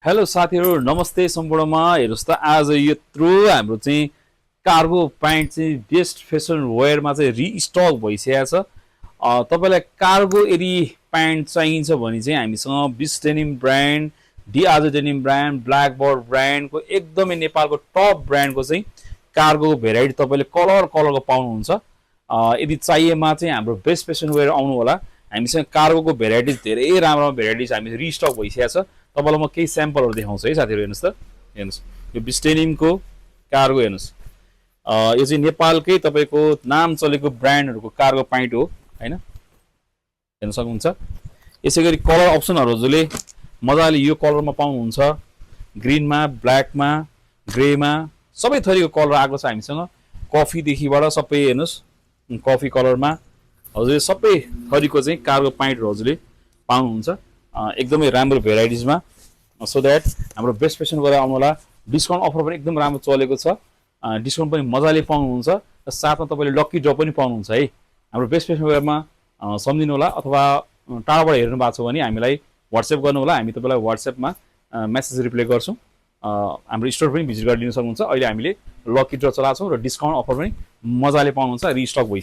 Hello साथीहरु नमस्ते सम्पूर्णमा हेर्नुस् त आज यत्रो हाम्रो चाहिँ कार्गो प्यान्ट चाहिँ बेस्ट फेसन वेयरमा चाहिँ रिस्टक भइसकेको छ। तपाईलाई कार्गो यदि प्यान्ट चाहिन्छ भने चाहिँ हामीसँग बिस डेनिम ब्रान्ड, डिआज डेनिम ब्रान्ड, ब्ल्याक बर्ड ब्रान्डको एकदमै नेपालको टप ब्रान्डको चाहिँ कार्गो भेराइटी तपाईले कलर कलरको पाउनुहुन्छ। यदि चाहिएमा चाहिँ हाम्रो बेस्ट फेसन वेयर आउनु होला। हामीसँग कार्गोको भेराइटिज धेरै राम्रो भेराइटिज हामी रिस्टक भइसकेको छ। तपाईलाई म केही स्याम्पलहरु देखाउँछु है साथीहरु। हेर्नुस् त, हेर्नुस् यो बिस्टेनिमको कार्गो हेर्नुस्। यो चाहिँ नेपालकै तपाईको नाम चलेको ब्रान्डहरुको कार्गो प्यान्ट हो हैन, हेर्न सक्नुहुन्छ। यसैगरी कलर अप्सनहरु हजुरले मजाले यो कलरमा पाउनुहुन्छ, ग्रीनमा, ब्ल्याकमा, ग्रेमा सबै थरीको कलर आएको छ हामीसँग। कफी देखिबाट सबै हेर्नुस्, कफी कलरमा हजुरले सबै थरीको चाहिँ कार्गो प्यान्टहरु हजुरले पाउनुहुन्छ एकदमै राम्रो भेराइटिजमा। सो दैट हाम्रो बेस्ट फेसन गरेर आउनु होला। डिस्काउन्ट अफर पनि एकदम राम्रो चलेको छ, डिस्काउन्ट पनि मजाले पाउनुहुन्छ र साथमा तपाईले लकी ड्र पनि पाउनुहुन्छ है। हाम्रो बेस्ट फेसन वेयरमा सम्झिनु होला, अथवा टाढाबाट हेर्नु भएको छ भने हामीलाई व्हाट्सएप गर्नु होला। हामी तपाईलाई व्हाट्सएपमा मेसेज रिप्लाई गर्छौं। हाम्रो स्टोर पनि भिजिट गरेर लिन सक्नुहुन्छ। अहिले हामीले लकी ड्र चलाएको छौं र डिस्काउन्ट अफर पनि मजाले पाउनुहुन्छ। रिस्टक भइ